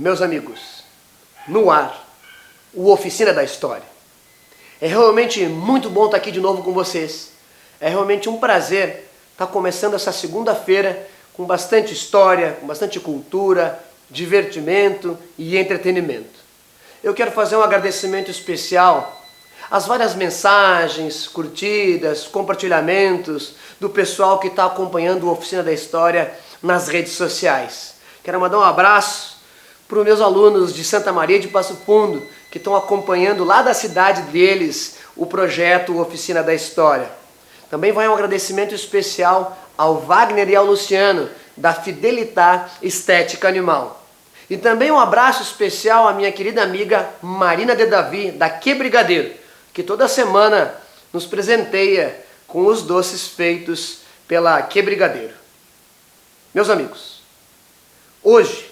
Meus amigos, no ar, o Oficina da História. É realmente muito bom estar aqui de novo com vocês. É realmente um prazer estar começando essa segunda-feira com bastante história, com bastante cultura, divertimento e entretenimento. Eu quero fazer um agradecimento especial às várias mensagens, curtidas, compartilhamentos do pessoal que está acompanhando o Oficina da História nas redes sociais. Quero mandar um abraço para os meus alunos de Santa Maria de Passo Fundo, que estão acompanhando lá da cidade deles o projeto Oficina da História. Também vai um agradecimento especial ao Wagner e ao Luciano, da Fidelitar Estética Animal. E também um abraço especial à minha querida amiga Marina de Davi, da Que Brigadeiro, que toda semana nos presenteia com os doces feitos pela Que Brigadeiro. Meus amigos, hoje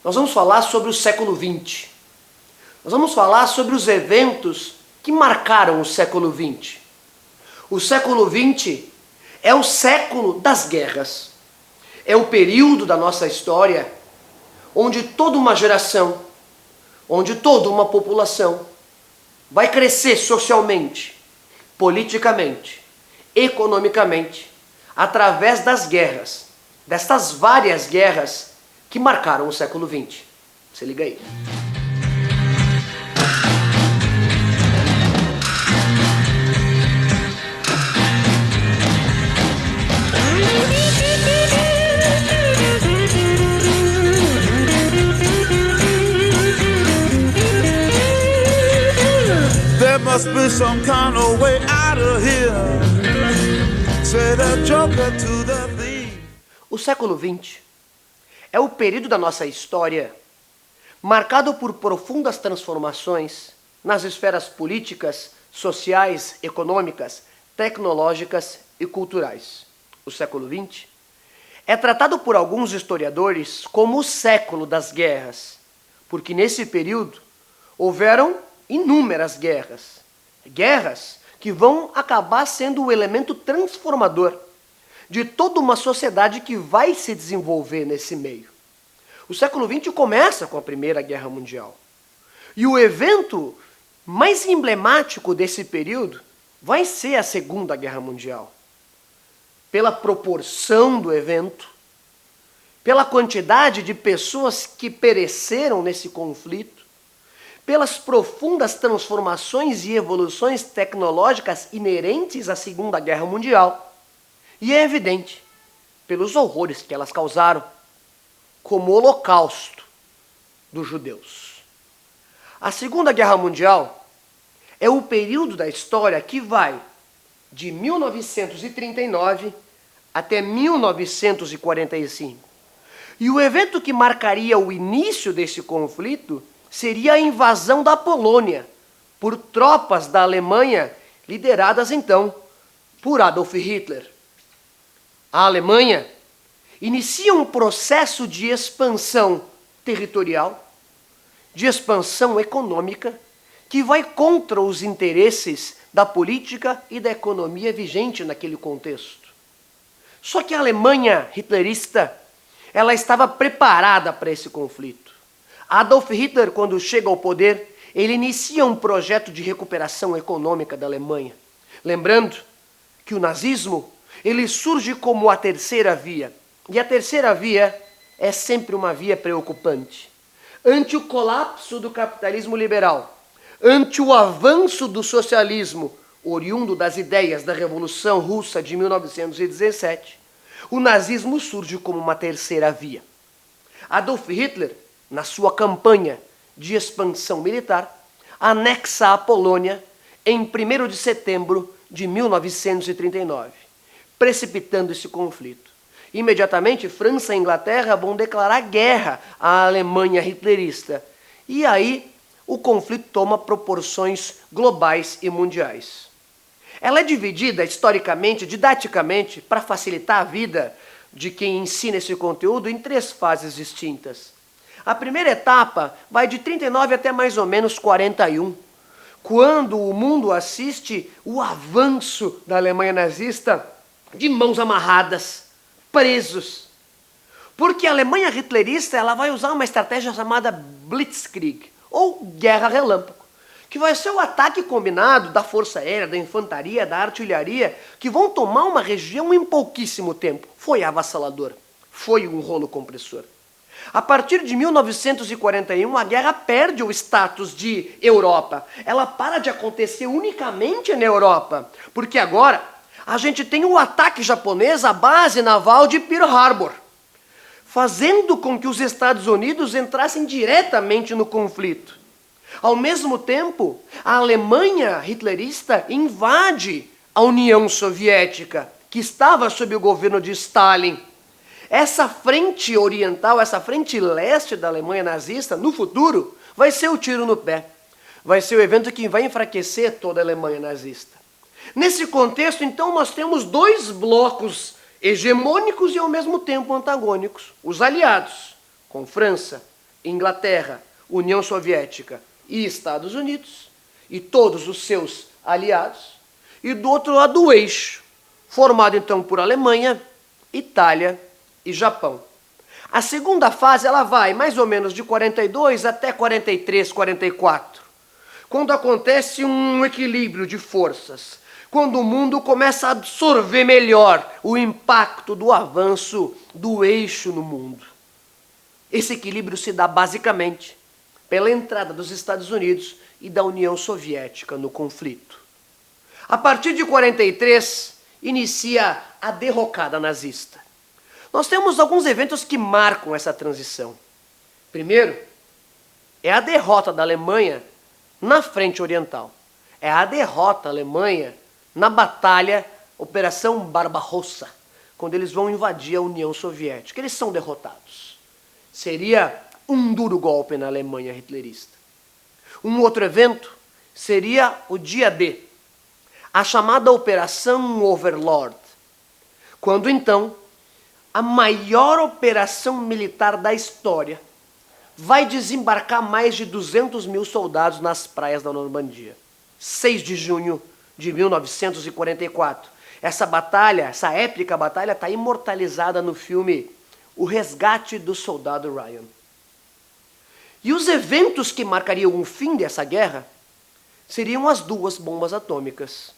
nós vamos falar sobre o século XX. Nós vamos falar sobre os eventos que marcaram o século XX. O século XX é o século das guerras. É o período da nossa história onde toda uma geração, onde toda uma população vai crescer socialmente, politicamente, economicamente, através das guerras, destas várias guerras que marcaram o século XX. Se liga aí. There must be some kind of way out of here. Say the joker to the thief. O século XX é o período da nossa história marcado por profundas transformações nas esferas políticas, sociais, econômicas, tecnológicas e culturais. O século XX é tratado por alguns historiadores como o século das guerras, porque nesse período houveram inúmeras guerras. Guerras que vão acabar sendo o elemento transformador de toda uma sociedade que vai se desenvolver nesse meio. O século XX começa com a Primeira Guerra Mundial. E o evento mais emblemático desse período vai ser a Segunda Guerra Mundial. Pela proporção do evento, pela quantidade de pessoas que pereceram nesse conflito, pelas profundas transformações e evoluções tecnológicas inerentes à Segunda Guerra Mundial, e é evidente, pelos horrores que elas causaram, como o Holocausto dos judeus. A Segunda Guerra Mundial é o período da história que vai de 1939 até 1945. E o evento que marcaria o início desse conflito seria a invasão da Polônia por tropas da Alemanha, lideradas então por Adolf Hitler. A Alemanha inicia um processo de expansão territorial, de expansão econômica, que vai contra os interesses da política e da economia vigente naquele contexto. Só que a Alemanha hitlerista, ela estava preparada para esse conflito. Adolf Hitler, quando chega ao poder, ele inicia um projeto de recuperação econômica da Alemanha. Lembrando que o nazismo, ele surge como a terceira via. E a terceira via é sempre uma via preocupante. Ante o colapso do capitalismo liberal, ante o avanço do socialismo, oriundo das ideias da Revolução Russa de 1917, o nazismo surge como uma terceira via. Adolf Hitler, na sua campanha de expansão militar, anexa a Polônia em 1º de setembro de 1939, precipitando esse conflito. Imediatamente, França e Inglaterra vão declarar guerra à Alemanha hitlerista. E aí, o conflito toma proporções globais e mundiais. Ela é dividida historicamente, didaticamente, para facilitar a vida de quem ensina esse conteúdo, em 3 fases distintas. A primeira etapa vai de 39 até mais ou menos 41, quando o mundo assiste o avanço da Alemanha nazista de mãos amarradas, presos, Porque a Alemanha hitlerista ela vai usar uma estratégia chamada Blitzkrieg, ou guerra relâmpago, que vai ser o ataque combinado da força aérea, da infantaria, da artilharia, que vão tomar uma região em pouquíssimo tempo. Foi avassalador, foi um rolo compressor. A partir de 1941, a guerra perde o status de Europa. Ela para de acontecer unicamente na Europa, porque agora a gente tem o ataque japonês à base naval de Pearl Harbor, fazendo com que os Estados Unidos entrassem diretamente no conflito. Ao mesmo tempo, a Alemanha hitlerista invade a União Soviética, que estava sob o governo de Stalin. Essa frente oriental, essa frente leste da Alemanha nazista, no futuro, vai ser o tiro no pé. Vai ser o evento que vai enfraquecer toda a Alemanha nazista. Nesse contexto, então, nós temos dois blocos hegemônicos e, ao mesmo tempo, antagônicos. Os aliados, com França, Inglaterra, União Soviética e Estados Unidos, e todos os seus aliados. E do outro lado, o eixo, formado, então, por Alemanha, Itália e Japão. A segunda fase ela vai mais ou menos de 42 até 43, 44, quando acontece um equilíbrio de forças, quando o mundo começa a absorver melhor o impacto do avanço do eixo no mundo. Esse equilíbrio se dá basicamente pela entrada dos Estados Unidos e da União Soviética no conflito. A partir de 43, inicia a derrocada nazista. Nós temos alguns eventos que marcam essa transição. Primeiro, é a derrota da Alemanha na frente oriental. É a derrota alemã na batalha Operação Barbarossa, quando eles vão invadir a União Soviética. Eles são derrotados. Seria um duro golpe na Alemanha hitlerista. Um outro evento seria o dia D, a chamada Operação Overlord, quando então a maior operação militar da história vai desembarcar mais de 200 mil soldados nas praias da Normandia. 6 de junho de 1944. Essa batalha, essa épica batalha, está imortalizada no filme O Resgate do Soldado Ryan. E os eventos que marcariam o fim dessa guerra seriam as duas bombas atômicas.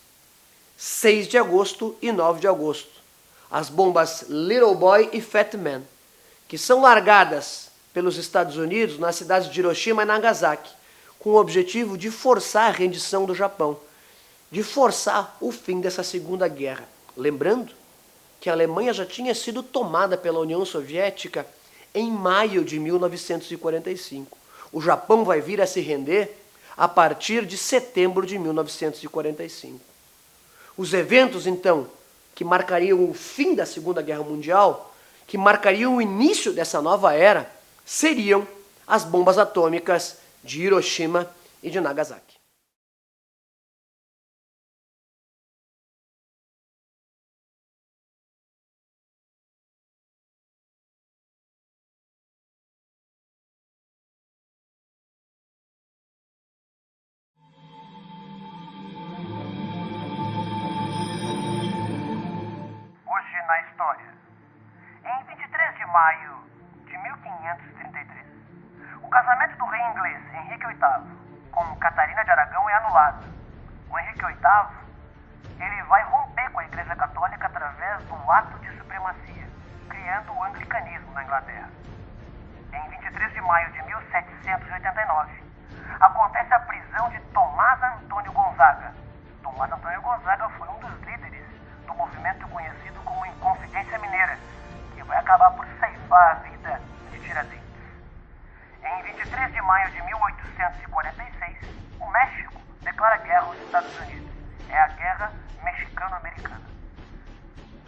6 de agosto e 9 de agosto. As bombas Little Boy e Fat Man, que são largadas pelos Estados Unidos nas cidades de Hiroshima e Nagasaki, com o objetivo de forçar a rendição do Japão, de forçar o fim dessa Segunda Guerra. Lembrando que a Alemanha já tinha sido tomada pela União Soviética em maio de 1945. O Japão vai vir a se render a partir de setembro de 1945. Os eventos, então, que marcariam o fim da Segunda Guerra Mundial, que marcariam o início dessa nova era, seriam as bombas atômicas de Hiroshima e de Nagasaki. Na história. Em 23 de maio de 1533, o casamento do rei inglês Henrique VIII com Catarina de Aragão é anulado. O Henrique VIII ele vai romper com a Igreja Católica através do ato de supremacia, criando o anglicanismo na Inglaterra. Em 23 de maio de 1789, acontece a prisão de Tomás Antônio Gonzaga. Tomás Antônio Gonzaga foi um dos líderes do movimento conhecido como Inconfidência Mineira, que vai acabar por ceifar a vida de Tiradentes. Em 23 de maio de 1846, o México declara guerra aos Estados Unidos. É a Guerra Mexicano-Americana.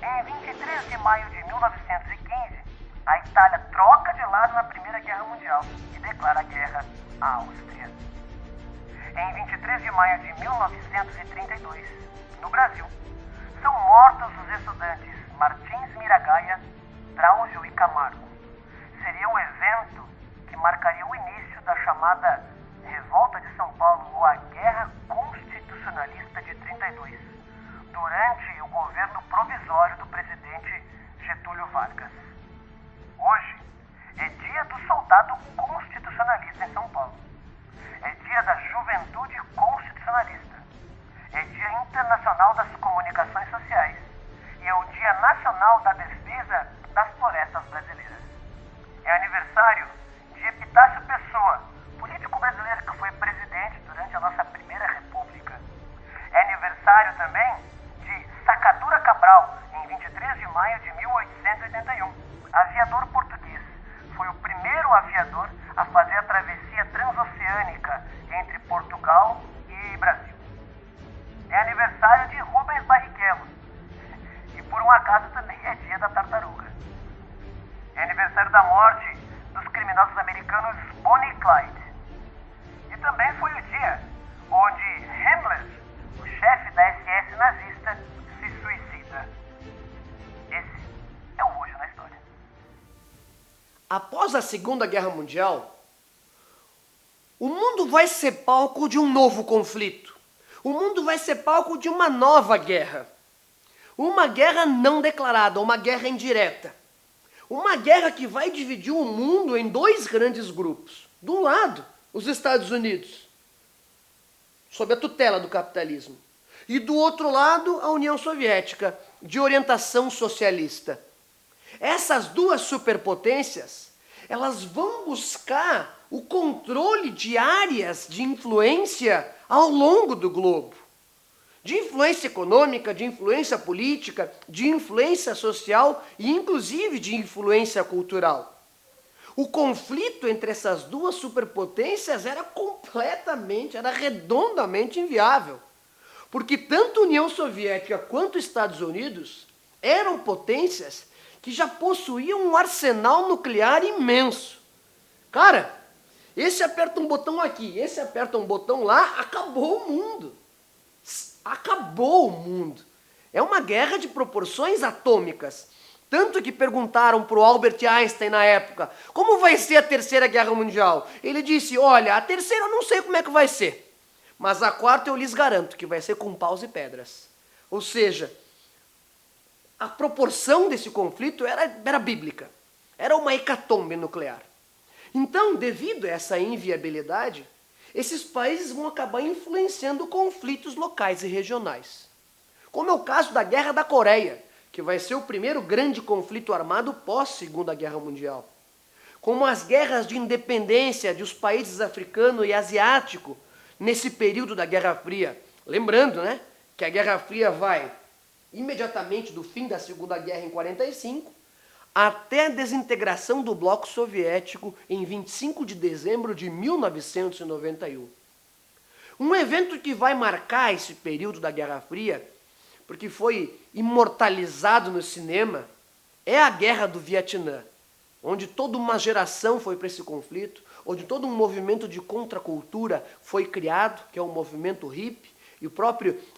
Em 23 de maio de 1915, a Itália troca de lado na Primeira Guerra Mundial e declara guerra à Áustria. Em 23 de maio de 1932, no Brasil, são mortos os estudantes Martins Miragaia, Drauzio e Camargo. Seria o evento que marcaria o início da chamada Revolta de São Paulo ou a Guerra Constitucionalista de 32, durante o governo provisório do presidente Getúlio Vargas. Hoje, dia do soldado constitucionalista em São Paulo. É dia da juventude constitucionalista. É dia internacional das comunicações sociais. E é o dia nacional da defesa das florestas brasileiras. É aniversário de Epitácio Pessoa, político brasileiro que foi presidente durante a nossa primeira república. É aniversário também de Sacadura Cabral, em 23 de maio de 1881. Aviador português. Foi o primeiro aviador a fazer a travessia transoceânica entre Portugal e Brasil. É aniversário de Rubens Barrichello. E por um acaso também é dia da tartaruga. É aniversário da morte dos criminosos americanos Bonnie e Clyde. E também foi o dia onde Himmler, o chefe da SS nazista, se suicida. Esse é o Hoje na História. Após a Segunda Guerra Mundial, o mundo vai ser palco de um novo conflito. O mundo vai ser palco de uma nova guerra. Uma guerra não declarada, uma guerra indireta. Uma guerra que vai dividir o mundo em dois grandes grupos. De um lado, os Estados Unidos, sob a tutela do capitalismo. E do outro lado, a União Soviética, de orientação socialista. Essas duas superpotências, elas vão buscar o controle de áreas de influência ao longo do globo. De influência econômica, de influência política, de influência social e inclusive de influência cultural. O conflito entre essas duas superpotências era redondamente inviável. Porque tanto a União Soviética quanto os Estados Unidos eram potências que já possuíam um arsenal nuclear imenso. Cara, esse aperta um botão aqui, esse aperta um botão lá, acabou o mundo. Acabou o mundo. É uma guerra de proporções atômicas. Tanto que perguntaram para o Albert Einstein na época, como vai ser a Terceira Guerra Mundial? Ele disse, olha, a terceira eu não sei como é que vai ser, mas a quarta eu lhes garanto que vai ser com paus e pedras. Ou seja, a proporção desse conflito era bíblica. Era uma hecatombe nuclear. Então, devido a essa inviabilidade, esses países vão acabar influenciando conflitos locais e regionais. Como é o caso da Guerra da Coreia, que vai ser o primeiro grande conflito armado pós-Segunda Guerra Mundial. Como as guerras de independência dos países africano e asiático nesse período da Guerra Fria. Lembrando, né, que a Guerra Fria vai imediatamente do fim da Segunda Guerra em 1945 até a desintegração do bloco soviético em 25 de dezembro de 1991. Um evento que vai marcar esse período da Guerra Fria, porque foi imortalizado no cinema, é a Guerra do Vietnã, onde toda uma geração foi para esse conflito, onde todo um movimento de contracultura foi criado, que é o movimento hippie, e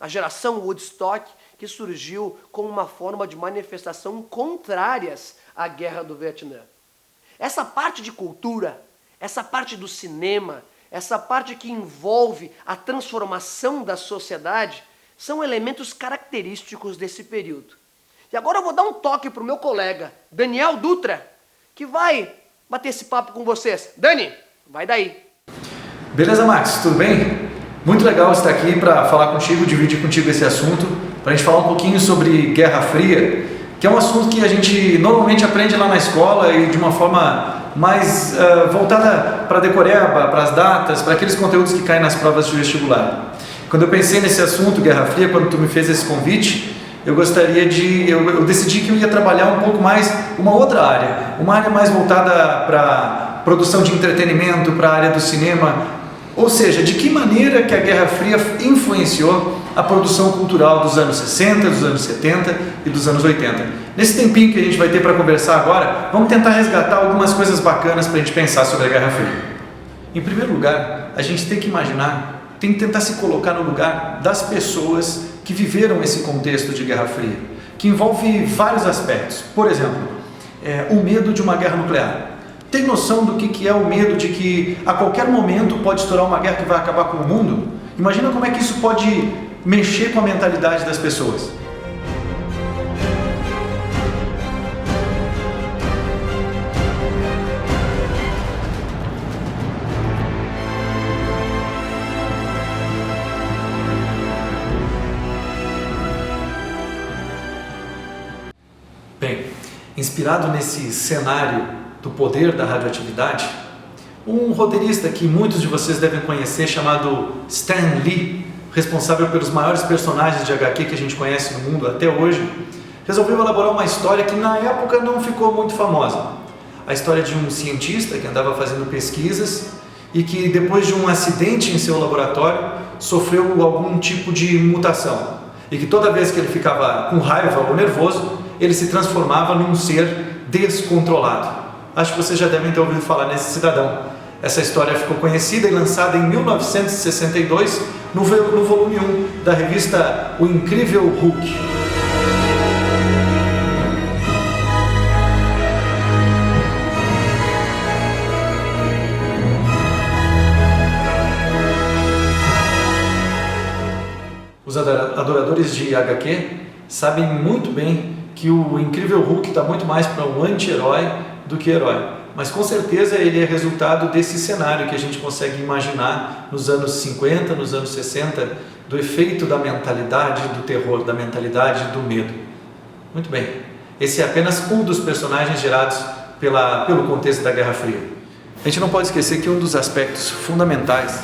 a geração Woodstock, que surgiu como uma forma de manifestação contrárias à Guerra do Vietnã. Essa parte de cultura, essa parte do cinema, essa parte que envolve a transformação da sociedade, são elementos característicos desse período. E agora eu vou dar um toque para o meu colega, Daniel Dutra, que vai bater esse papo com vocês. Dani, vai daí. Beleza, Max, tudo bem? Muito legal estar aqui para falar contigo, dividir contigo esse assunto, para a gente falar um pouquinho sobre Guerra Fria, que é um assunto que a gente normalmente aprende lá na escola e de uma forma mais voltada para a decoreba, para as datas, para aqueles conteúdos que caem nas provas de vestibular. Quando eu pensei nesse assunto, Guerra Fria, quando tu me fez esse convite, eu decidi que eu ia trabalhar um pouco mais uma outra área, uma área mais voltada para produção de entretenimento, para a área do cinema. Ou seja, de que maneira que a Guerra Fria influenciou a produção cultural dos anos 60, dos anos 70 e dos anos 80. Nesse tempinho que a gente vai ter para conversar agora, vamos tentar resgatar algumas coisas bacanas para a gente pensar sobre a Guerra Fria. Em primeiro lugar, a gente tem que imaginar, tem que tentar se colocar no lugar das pessoas que viveram esse contexto de Guerra Fria, que envolve vários aspectos. Por exemplo, o medo de uma guerra nuclear. Tem noção do que é o medo de que a qualquer momento pode estourar uma guerra que vai acabar com o mundo? Imagina como é que isso pode mexer com a mentalidade das pessoas. inspirado nesse cenário do poder da radioatividade, um roteirista que muitos de vocês devem conhecer, chamado Stan Lee, responsável pelos maiores personagens de HQ que a gente conhece no mundo até hoje, resolveu elaborar uma história que na época não ficou muito famosa. A história de um cientista que andava fazendo pesquisas e que depois de um acidente em seu laboratório sofreu algum tipo de mutação e que toda vez que ele ficava com raiva ou nervoso, ele se transformava num ser descontrolado. Acho que vocês já devem ter ouvido falar nesse cidadão. Essa história ficou conhecida e lançada em 1962 no volume 1 da revista O Incrível Hulk. Os adoradores de HQ sabem muito bem que o Incrível Hulk está muito mais para um anti-herói do que herói. Mas com certeza ele é resultado desse cenário que a gente consegue imaginar nos anos 50, nos anos 60, do efeito da mentalidade do terror, da mentalidade do medo. Muito bem, esse é apenas um dos personagens gerados pelo contexto da Guerra Fria. A gente não pode esquecer que um dos aspectos fundamentais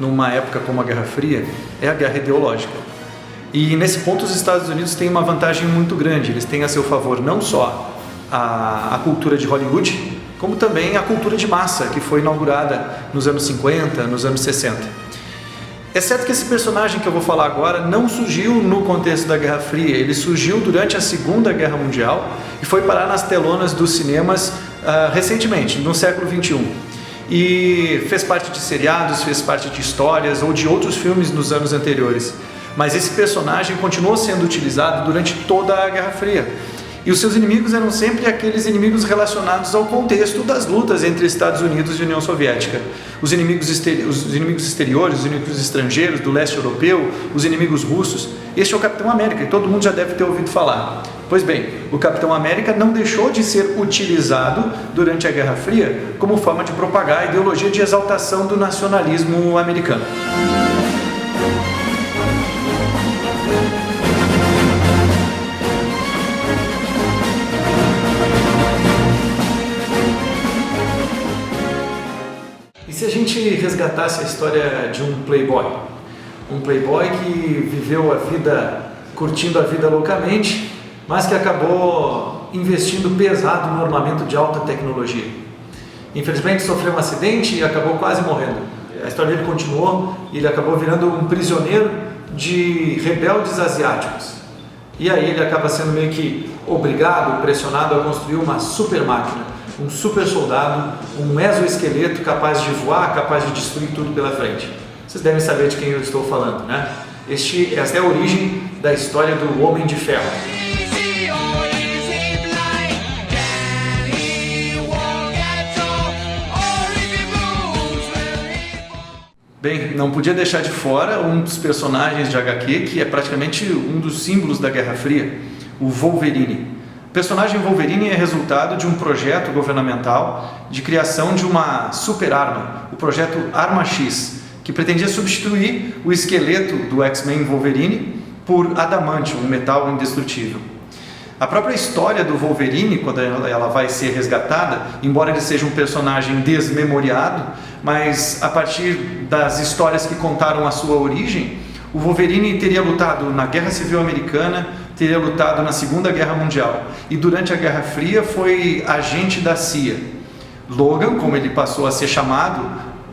numa época como a Guerra Fria é a guerra ideológica. E nesse ponto os Estados Unidos têm uma vantagem muito grande. Eles têm a seu favor não só a cultura de Hollywood, como também a cultura de massa, que foi inaugurada nos anos 50, nos anos 60. Exceto que esse personagem que eu vou falar agora não surgiu no contexto da Guerra Fria, ele surgiu durante a Segunda Guerra Mundial e foi parar nas telonas dos cinemas recentemente, no século XXI. E fez parte de seriados, fez parte de histórias ou de outros filmes nos anos anteriores. Mas esse personagem continuou sendo utilizado durante toda a Guerra Fria. E os seus inimigos eram sempre aqueles inimigos relacionados ao contexto das lutas entre Estados Unidos e União Soviética. Os inimigos exteriores, os inimigos estrangeiros do leste europeu, os inimigos russos. Este é o Capitão América, e todo mundo já deve ter ouvido falar. Pois bem, o Capitão América não deixou de ser utilizado durante a Guerra Fria como forma de propagar a ideologia de exaltação do nacionalismo americano. E se a gente resgatasse a história de um playboy que viveu a vida, curtindo a vida loucamente, mas que acabou investindo pesado no armamento de alta tecnologia. Infelizmente sofreu um acidente e acabou quase morrendo. A história dele continuou e ele acabou virando um prisioneiro de rebeldes asiáticos. E aí ele acaba sendo meio que obrigado, pressionado a construir uma super máquina, um super soldado, um exoesqueleto capaz de voar, capaz de destruir tudo pela frente. Vocês devem saber de quem eu estou falando, né? Esta é a origem da história do Homem de Ferro. Bem, não podia deixar de fora um dos personagens de HQ que é praticamente um dos símbolos da Guerra Fria, o Wolverine. O personagem Wolverine é resultado de um projeto governamental de criação de uma super arma, o projeto Arma X, que pretendia substituir o esqueleto do X-Men Wolverine por adamantium, um metal indestrutível. A própria história do Wolverine, quando ela vai ser resgatada, embora ele seja um personagem desmemoriado, mas a partir das histórias que contaram a sua origem, o Wolverine teria lutado na Guerra Civil Americana, teria lutado na Segunda Guerra Mundial e durante a Guerra Fria foi agente da CIA. Logan, como ele passou a ser chamado,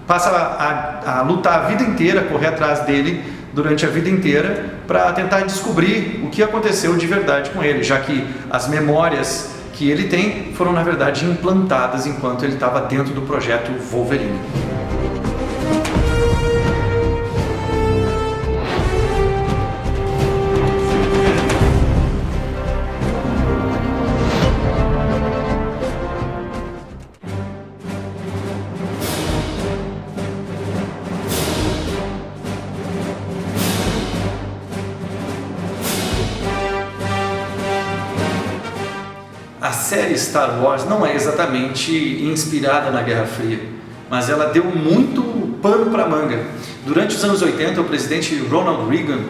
passa a lutar a vida inteira, correr atrás dele durante a vida inteira para tentar descobrir o que aconteceu de verdade com ele, já que as memórias que ele tem foram na verdade implantadas enquanto ele estava dentro do projeto Wolverine. A série Star Wars não é exatamente inspirada na Guerra Fria, mas ela deu muito pano para manga. Durante os anos 80, o presidente Ronald Reagan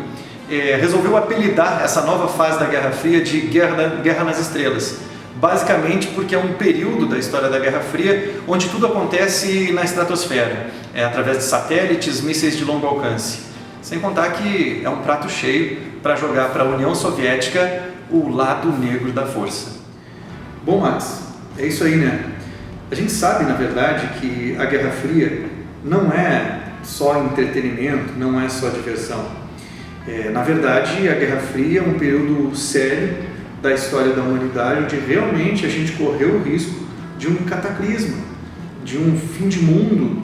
resolveu apelidar essa nova fase da Guerra Fria de Guerra nas Estrelas, basicamente porque é um período da história da Guerra Fria onde tudo acontece na estratosfera, através de satélites, mísseis de longo alcance. Sem contar que é um prato cheio para jogar para a União Soviética o lado negro da força. Bom, Max, é isso aí, né? A gente sabe, na verdade, que a Guerra Fria não é só entretenimento, não é só diversão. Na verdade, a Guerra Fria é um período sério da história da humanidade, onde realmente a gente correu o risco de um cataclisma, de um fim de mundo.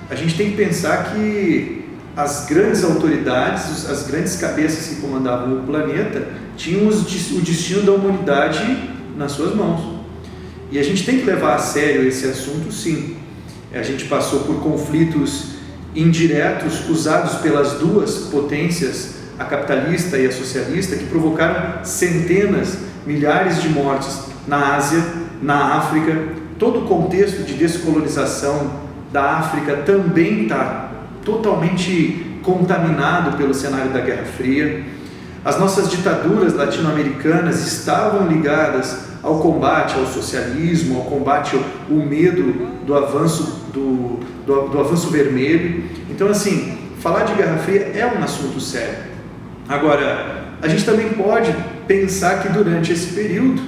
A gente tem que pensar que as grandes autoridades, as grandes cabeças que comandavam o planeta, tinham o destino da humanidade nas suas mãos. E a gente tem que levar a sério esse assunto, sim. A gente passou por conflitos indiretos usados pelas duas potências, a capitalista e a socialista, que provocaram centenas, milhares de mortes na Ásia, na África. Todo o contexto de descolonização da África também está totalmente contaminado pelo cenário da Guerra Fria. As nossas ditaduras latino-americanas estavam ligadas ao combate ao socialismo, ao combate ao medo do avanço vermelho. Então, assim, falar de Guerra Fria é um assunto sério. Agora, a gente também pode pensar que durante esse período,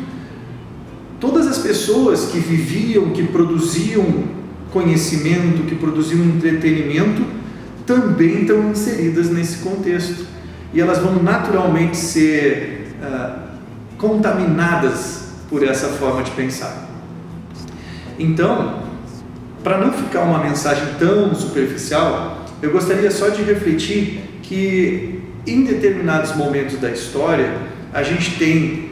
todas as pessoas que viviam, que produziam conhecimento, que produziam entretenimento, também estão inseridas nesse contexto. E elas vão naturalmente ser contaminadas por essa forma de pensar. Então, para não ficar uma mensagem tão superficial, eu gostaria só de refletir que em determinados momentos da história, a gente tem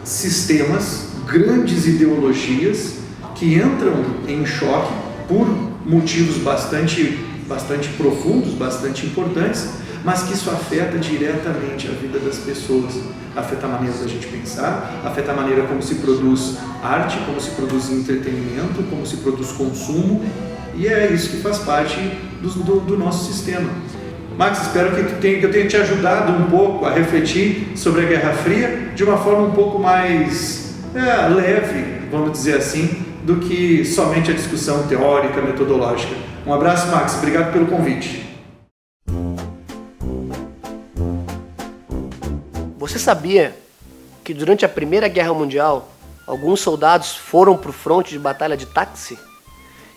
sistemas, grandes ideologias que entram em choque por motivos bastante profundos, bastante importantes, mas que isso afeta diretamente a vida das pessoas, afeta a maneira da gente pensar, afeta a maneira como se produz arte, como se produz entretenimento, como se produz consumo, e é isso que faz parte do nosso sistema. Max, espero que eu tenha te ajudado um pouco a refletir sobre a Guerra Fria de uma forma um pouco mais leve, vamos dizer assim, do que somente a discussão teórica, metodológica. Um abraço, Max, obrigado pelo convite. Você sabia que durante a Primeira Guerra Mundial, alguns soldados foram para o fronte de batalha de táxi?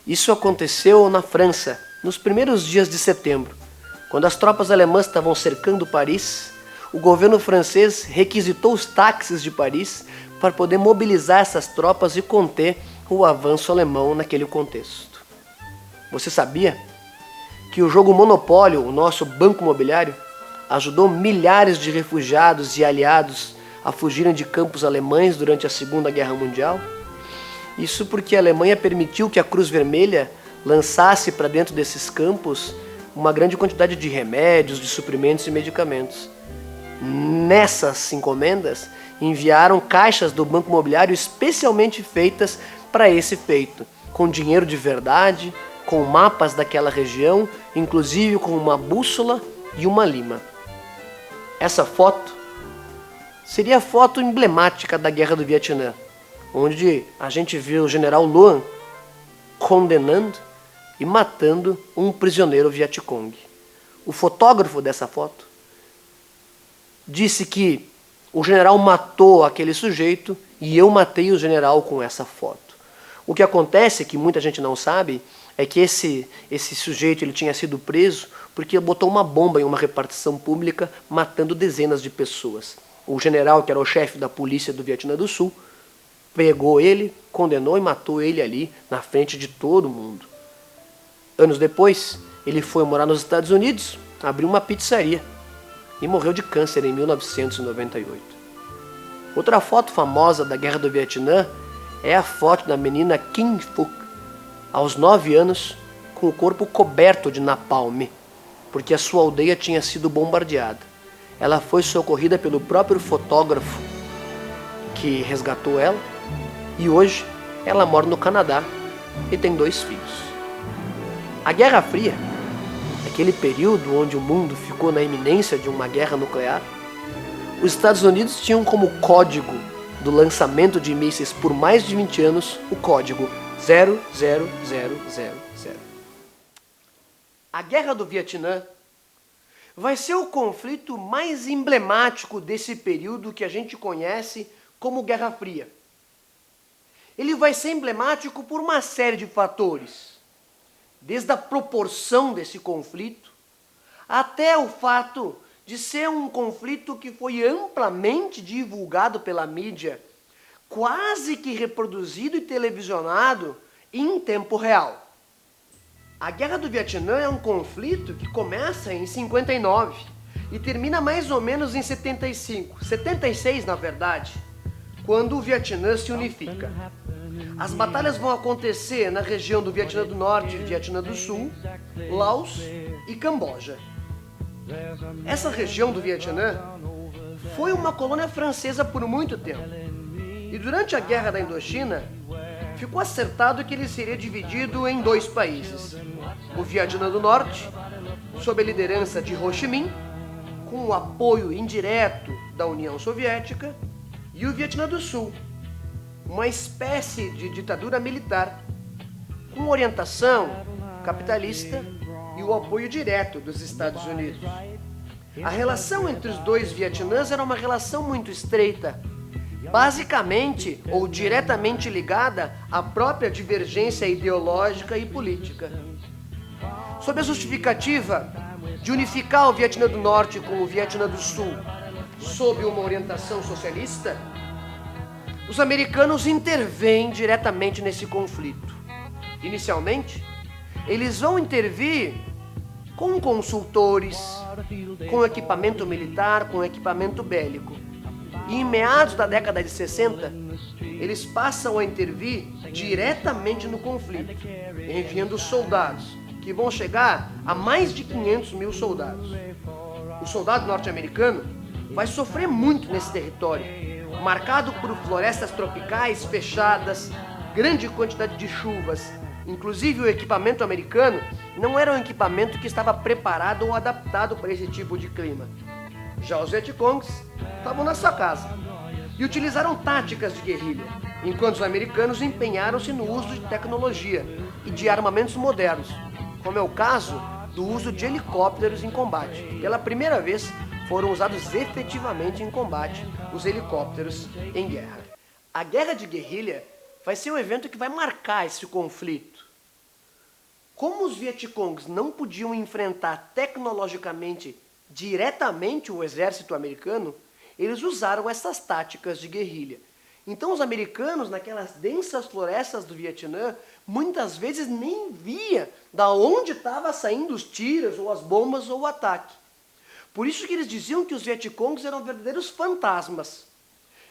Isso aconteceu na França, nos primeiros dias de setembro. Quando as tropas alemãs estavam cercando Paris, o governo francês requisitou os táxis de Paris para poder mobilizar essas tropas e conter o avanço alemão naquele contexto. Você sabia que o jogo Monopólio, o nosso banco imobiliário, ajudou milhares de refugiados e aliados a fugirem de campos alemães durante a Segunda Guerra Mundial? Isso porque a Alemanha permitiu que a Cruz Vermelha lançasse para dentro desses campos uma grande quantidade de remédios, de suprimentos e medicamentos. Nessas encomendas, enviaram caixas do Banco Imobiliário especialmente feitas para esse feito, com dinheiro de verdade, com mapas daquela região, inclusive com uma bússola e uma lima. Essa foto seria a foto emblemática da Guerra do Vietnã, onde a gente vê o general Loan condenando e matando um prisioneiro Vietcong. O fotógrafo dessa foto disse que o general matou aquele sujeito e eu matei o general com essa foto. O que acontece, que muita gente não sabe, é que esse sujeito ele tinha sido preso porque botou uma bomba em uma repartição pública, matando dezenas de pessoas. O general, que era o chefe da polícia do Vietnã do Sul, pegou ele, condenou e matou ele ali na frente de todo mundo. Anos depois, ele foi morar nos Estados Unidos, abriu uma pizzaria e morreu de câncer em 1998. Outra foto famosa da Guerra do Vietnã é a foto da menina Kim Phuc, aos 9 anos, com o corpo coberto de napalm, porque a sua aldeia tinha sido bombardeada. Ela foi socorrida pelo próprio fotógrafo que resgatou ela, e hoje ela mora no Canadá e tem 2 filhos. A Guerra Fria, aquele período onde o mundo ficou na iminência de uma guerra nuclear, os Estados Unidos tinham como código do lançamento de mísseis por mais de 20 anos o código 00000. A Guerra do Vietnã vai ser o conflito mais emblemático desse período que a gente conhece como Guerra Fria. Ele vai ser emblemático por uma série de fatores, desde a proporção desse conflito, até o fato de ser um conflito que foi amplamente divulgado pela mídia, quase que reproduzido e televisionado em tempo real. A Guerra do Vietnã é um conflito que começa em 59 e termina mais ou menos em 75, 76 na verdade, quando o Vietnã se unifica. As batalhas vão acontecer na região do Vietnã do Norte, Vietnã do Sul, Laos e Camboja. Essa região do Vietnã foi uma colônia francesa por muito tempo. E durante a Guerra da Indochina, ficou acertado que ele seria dividido em dois países. O Vietnã do Norte, sob a liderança de Ho Chi Minh, com o apoio indireto da União Soviética, e o Vietnã do Sul, uma espécie de ditadura militar, com orientação capitalista e o apoio direto dos Estados Unidos. A relação entre os dois Vietnãs era uma relação muito estreita, basicamente ou diretamente ligada à própria divergência ideológica e política. Sob a justificativa de unificar o Vietnã do Norte com o Vietnã do Sul sob uma orientação socialista, os americanos intervêm diretamente nesse conflito. Inicialmente, eles vão intervir com consultores, com equipamento militar, com equipamento bélico. E em meados da década de 60, eles passam a intervir diretamente no conflito, enviando soldados, que vão chegar a mais de 500 mil soldados. O soldado norte-americano vai sofrer muito nesse território, marcado por florestas tropicais fechadas, grande quantidade de chuvas. Inclusive o equipamento americano não era um equipamento que estava preparado ou adaptado para esse tipo de clima. Já os Vietcongs estavam na sua casa e utilizaram táticas de guerrilha, enquanto os americanos empenharam-se no uso de tecnologia e de armamentos modernos, como é o caso do uso de helicópteros em combate. Pela primeira vez foram usados efetivamente em combate os helicópteros em guerra. A guerra de guerrilha vai ser um evento que vai marcar esse conflito. Como os Vietcongs não podiam enfrentar tecnologicamente diretamente o exército americano, eles usaram essas táticas de guerrilha. Então os americanos, naquelas densas florestas do Vietnã, muitas vezes nem via da onde estava saindo os tiros, ou as bombas, ou o ataque. Por isso que eles diziam que os Vietcongs eram verdadeiros fantasmas.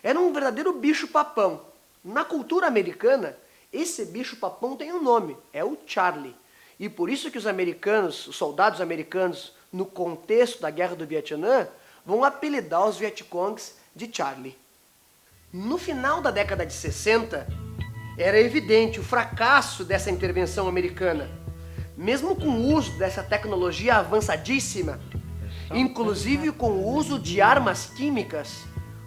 Eram um verdadeiro bicho-papão. Na cultura americana, esse bicho-papão tem um nome, é o Charlie. E por isso que os americanos, os soldados americanos, no contexto da Guerra do Vietnã, vão apelidar os Vietcongs de Charlie. No final da década de 60, era evidente o fracasso dessa intervenção americana. Mesmo com o uso dessa tecnologia avançadíssima, inclusive com o uso de armas químicas,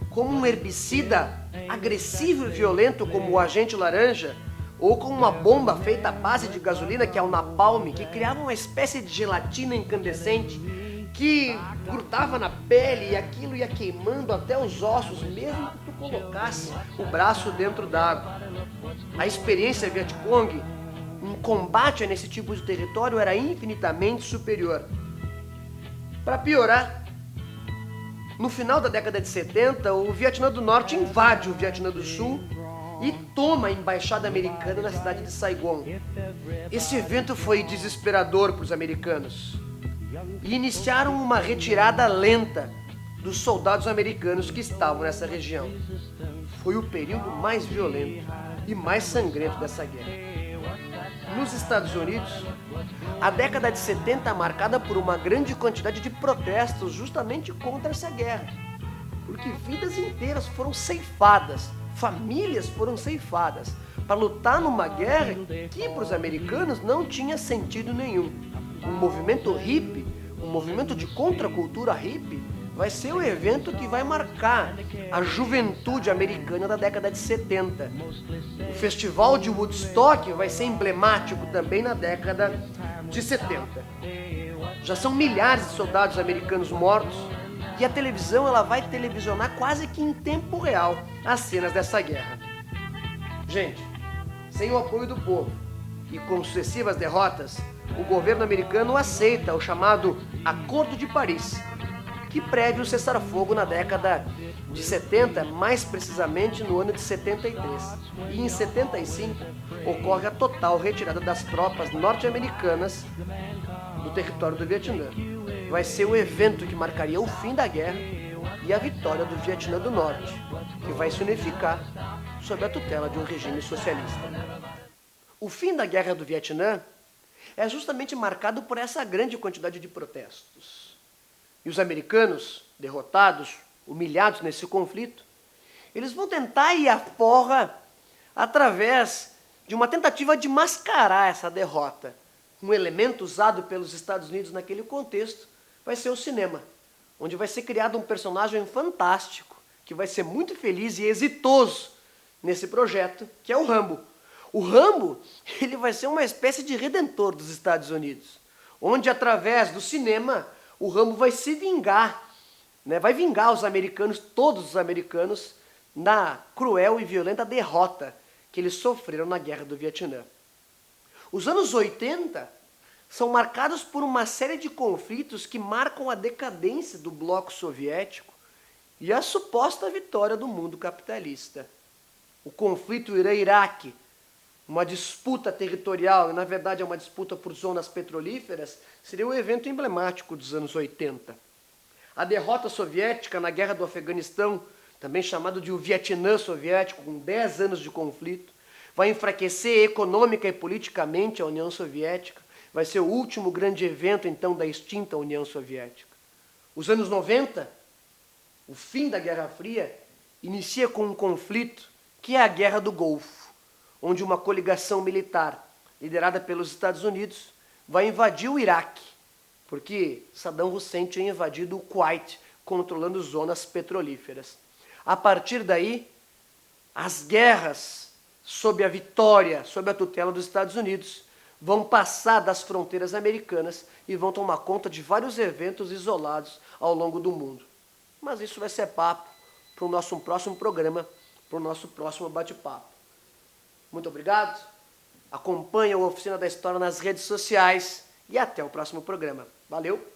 como um herbicida agressivo e violento como o agente laranja, ou com uma bomba feita à base de gasolina, que é o napalm, que criava uma espécie de gelatina incandescente que grudava na pele e aquilo ia queimando até os ossos, mesmo que tu colocasse o braço dentro d'água. A experiência Vietcong em combate nesse tipo de território era infinitamente superior. Para piorar, no final da década de 70, o Vietnã do Norte invade o Vietnã do Sul e toma a embaixada americana na cidade de Saigon. Esse evento foi desesperador para os americanos e iniciaram uma retirada lenta dos soldados americanos que estavam nessa região. Foi o período mais violento e mais sangrento dessa guerra. Nos Estados Unidos, a década de 70 é marcada por uma grande quantidade de protestos justamente contra essa guerra, porque vidas inteiras foram ceifadas, famílias foram ceifadas, para lutar numa guerra que para os americanos não tinha sentido nenhum. Um movimento hippie, um movimento de contracultura hippie, vai ser o evento que vai marcar a juventude americana da década de 70. O Festival de Woodstock vai ser emblemático também na década de 70. Já são milhares de soldados americanos mortos e a televisão ela vai televisionar quase que em tempo real as cenas dessa guerra. Gente, sem o apoio do povo e com sucessivas derrotas, o governo americano aceita o chamado Acordo de Paris, que prevê o cessar-fogo na década de 70, mais precisamente no ano de 73. E em 75 ocorre a total retirada das tropas norte-americanas do território do Vietnã. Vai ser o evento que marcaria o fim da guerra e a vitória do Vietnã do Norte, que vai se unificar sob a tutela de um regime socialista. O fim da guerra do Vietnã é justamente marcado por essa grande quantidade de protestos. E os americanos, derrotados, humilhados nesse conflito, eles vão tentar ir à forra através de uma tentativa de mascarar essa derrota. Um elemento usado pelos Estados Unidos naquele contexto vai ser o cinema, onde vai ser criado um personagem fantástico, que vai ser muito feliz e exitoso nesse projeto, que é o Rambo. O Rambo, ele vai ser uma espécie de redentor dos Estados Unidos, onde através do cinema o Rambo vai se vingar, né? Vai vingar os americanos, todos os americanos, na cruel e violenta derrota que eles sofreram na Guerra do Vietnã. Os anos 80 são marcados por uma série de conflitos que marcam a decadência do bloco soviético e a suposta vitória do mundo capitalista. O conflito Irã-Iraque, uma disputa territorial, e na verdade é uma disputa por zonas petrolíferas, seria o evento emblemático dos anos 80. A derrota soviética na Guerra do Afeganistão, também chamado de o Vietnã soviético, com 10 anos de conflito, vai enfraquecer econômica e politicamente a União Soviética, vai ser o último grande evento, então, da extinta União Soviética. Os anos 90, o fim da Guerra Fria, inicia com um conflito que é a Guerra do Golfo, onde uma coligação militar, liderada pelos Estados Unidos, vai invadir o Iraque, porque Saddam Hussein tinha invadido o Kuwait, controlando zonas petrolíferas. A partir daí, as guerras sob a vitória, sob a tutela dos Estados Unidos, vão passar das fronteiras americanas e vão tomar conta de vários eventos isolados ao longo do mundo. Mas isso vai ser papo para o nosso próximo programa, para o nosso próximo bate-papo. Muito obrigado, acompanhe a Oficina da História nas redes sociais e até o próximo programa. Valeu!